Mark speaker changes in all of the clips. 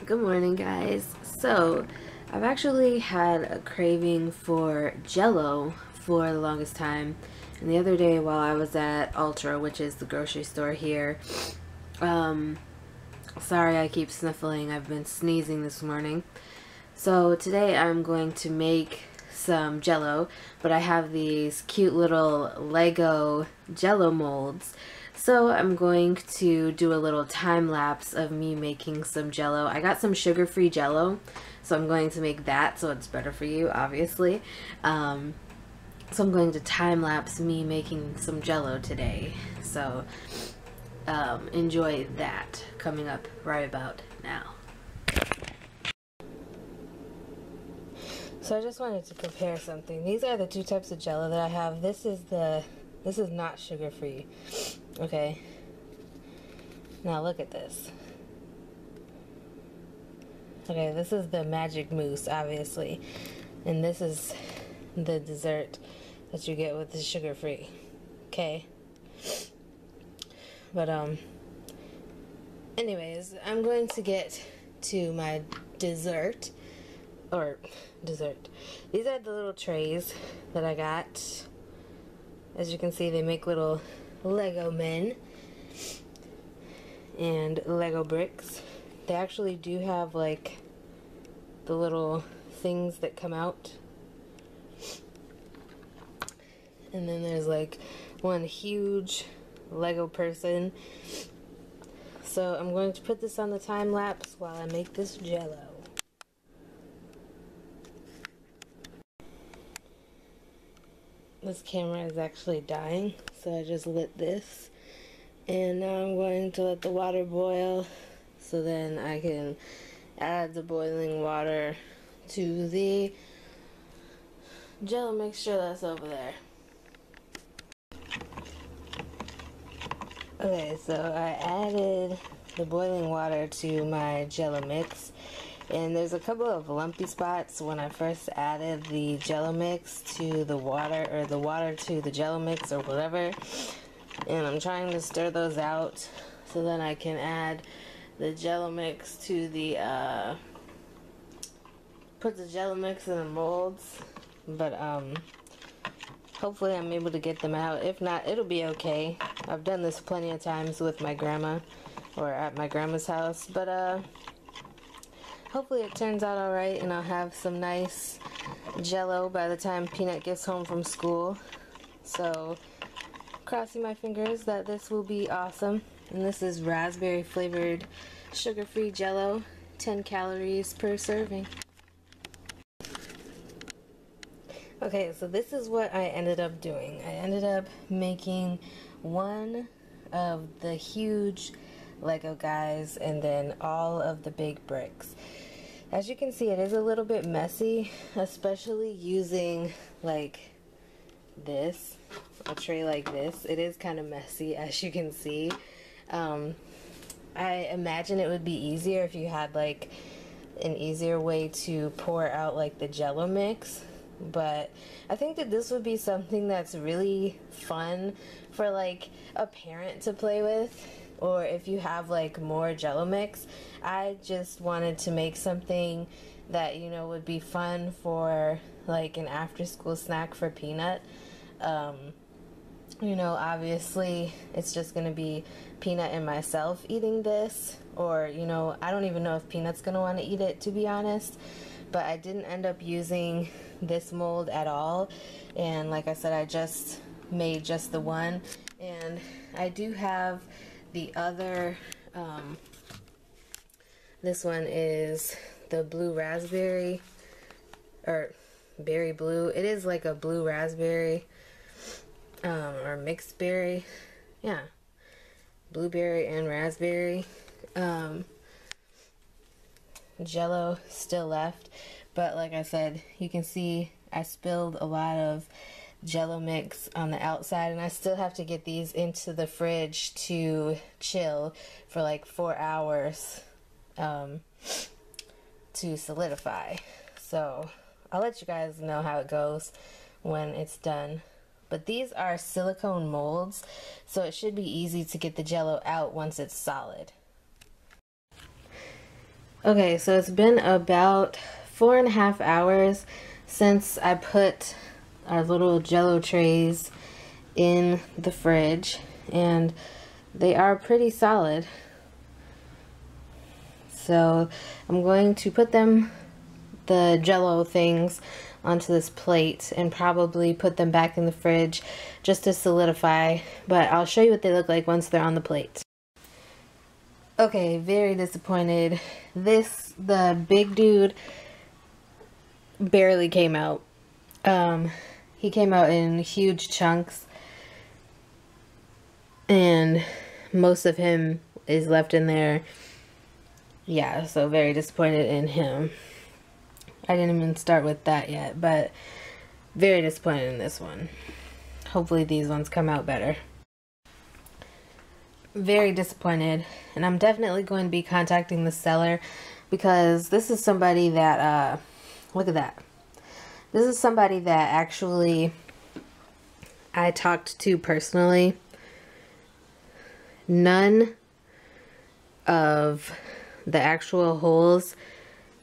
Speaker 1: Good morning, guys. So, I've actually had a craving for Jell-O for the longest time. And the other day while I was at Ultra, which is the grocery store here, sorry I keep sniffling. I've been sneezing this morning. So today I'm going to make some Jell-O, but I have these cute little Lego Jell-O molds. So I'm going to do a little time lapse of me making some Jell-O. I got some sugar-free Jell-O, so I'm going to make that so it's better for you, obviously. So I'm going to time lapse me making some Jell-O today. So enjoy that coming up right about now. So I just wanted to compare something. These are the two types of Jell-O that I have. This is not sugar-free. Okay. Now look at this. Okay, this is the magic mousse, obviously. And this is the dessert that you get with the sugar-free. Okay. But anyways, I'm going to get to my dessert. These are the little trays that I got. As you can see, they make little Lego men and Lego bricks. They actually do have like the little things that come out. And then there's like one huge Lego person. So I'm going to put this on the time lapse while I make this Jell-O. This camera is actually dying, so I just lit this. And now I'm going to let the water boil so then I can add the boiling water to the Jell-O mixture that's over there. Okay, so I added the boiling water to my Jell-O mix. And there's a couple of lumpy spots when I first added the Jell-O mix to the water, or the water to the Jell-O mix, or whatever. And I'm trying to stir those out so then I can add the Jell-O mix to the, put the Jell-O mix in the molds. But, hopefully I'm able to get them out. If not, it'll be okay. I've done this plenty of times with my grandma, or at my grandma's house. But, hopefully it turns out alright and I'll have some nice Jell-O by the time Peanut gets home from school. So, crossing my fingers that this will be awesome. And this is raspberry flavored sugar-free Jell-O, 10 calories per serving. Okay, so this is what I ended up doing. I ended up making one of the huge Lego guys and then all of the big bricks. As you can see, it is a little bit messy, especially using like this, a tray like this. It is kind of messy, as you can see. I imagine it would be easier if you had like an easier way to pour out like the Jell-O mix. But I think that this would be something that's really fun for like a parent to play with, or if you have like more Jell-O mix. I just wanted to make something that, you know, would be fun for like an after school snack for Peanut. You know, obviously it's just gonna be Peanut and myself eating this, or, you know, I don't even know if Peanut's gonna want to eat it, to be honest. But I didn't end up using this mold at all, and like I said, I just made just the one. And I do have the other, this one is the blue raspberry, or berry blue. It is like a blue raspberry, or mixed berry, yeah, blueberry and raspberry. Jell-O still left, but like I said, you can see I spilled a lot of Jell-O mix on the outside, and I still have to get these into the fridge to chill for like 4 hours to solidify. So I'll let you guys know how it goes when it's done. But these are silicone molds, so it should be easy to get the Jell-O out once it's solid. Okay, so it's been about 4.5 hours since I put our little Jell-O trays in the fridge, and they are pretty solid. So I'm going to put the Jell-O things onto this plate and probably put them back in the fridge just to solidify, but I'll show you what they look like once they're on the plate. Okay, very disappointed. The big dude barely came out. He came out in huge chunks, and most of him is left in there. Yeah, so very disappointed in him. I didn't even start with that yet, but very disappointed in this one. Hopefully these ones come out better. Very disappointed, and I'm definitely going to be contacting the seller because this is somebody that, look at that. This is somebody that actually I talked to personally. None of the actual holes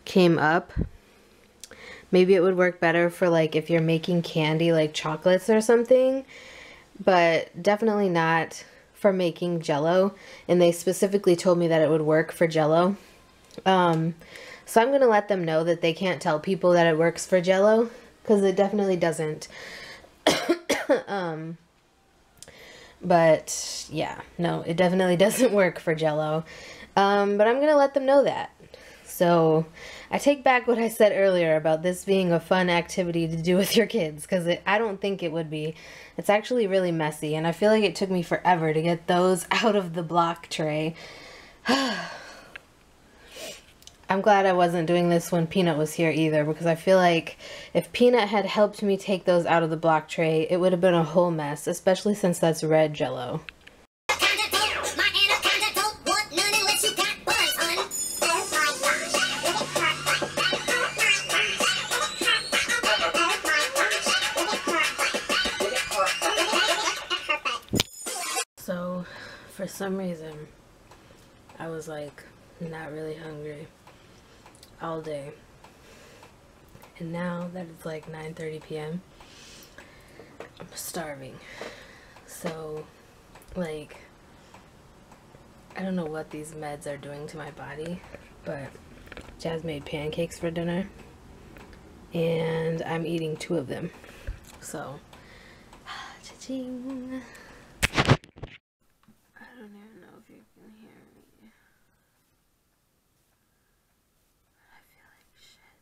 Speaker 1: came up. Maybe it would work better for like if you're making candy like chocolates or something, but definitely not for making Jell-O, and they specifically told me that it would work for Jell-O. So I'm gonna let them know that they can't tell people that it works for Jell-O, because it definitely doesn't. But yeah, no, it definitely doesn't work for Jell-O. But I'm gonna let them know that. So I take back what I said earlier about this being a fun activity to do with your kids, because I don't think it would be. It's actually really messy, and I feel like it took me forever to get those out of the block tray. I'm glad I wasn't doing this when Peanut was here either, because I feel like if Peanut had helped me take those out of the block tray, it would have been a whole mess, especially since that's red Jell-O. So, for some reason, I was like not really hungry all day, and now that it's like 9:30 p.m. I'm starving. So like, I don't know what these meds are doing to my body, but Jazz made pancakes for dinner and I'm eating 2 of them. So cha-ching. I don't even know if you can hear me. I feel like shit.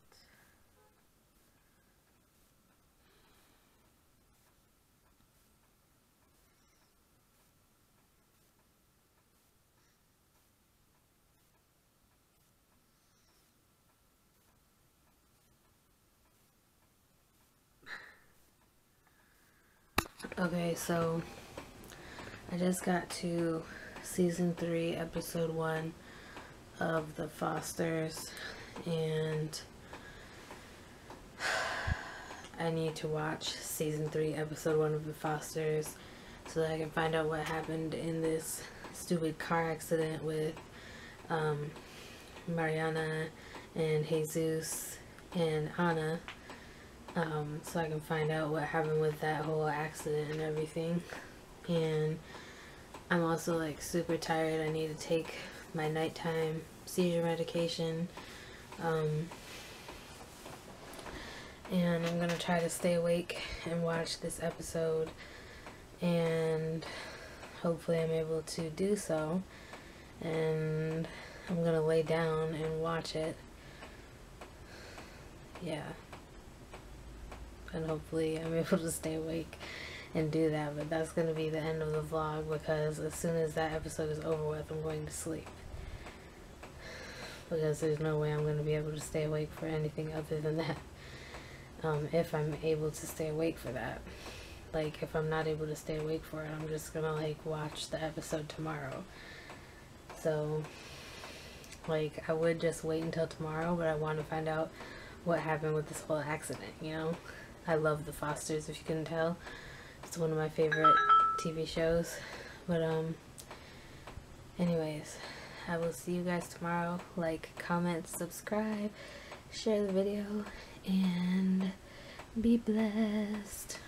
Speaker 1: Okay, so I just got to season 3, episode 1 of The Fosters, and I need to watch season 3, episode 1 of The Fosters so that I can find out what happened in this stupid car accident with Mariana and Jesus and Anna. So I can find out what happened with that whole accident and everything. And I'm also like super tired. I need to take my nighttime seizure medication. And I'm gonna try to stay awake and watch this episode, and hopefully I'm able to do so. And I'm gonna lay down and watch it. Yeah. And hopefully I'm able to stay awake and do that, but that's going to be the end of the vlog, because as soon as that episode is over with, I'm going to sleep, because there's no way I'm going to be able to stay awake for anything other than that, if I'm able to stay awake for that. Like, if I'm not able to stay awake for it, I'm just going to like watch the episode tomorrow. So like, I would just wait until tomorrow, but I want to find out what happened with this whole accident, you know? I love The Fosters, if you couldn't tell. It's one of my favorite TV shows. But anyways, I will see you guys tomorrow. Like, comment, subscribe, share the video, and be blessed.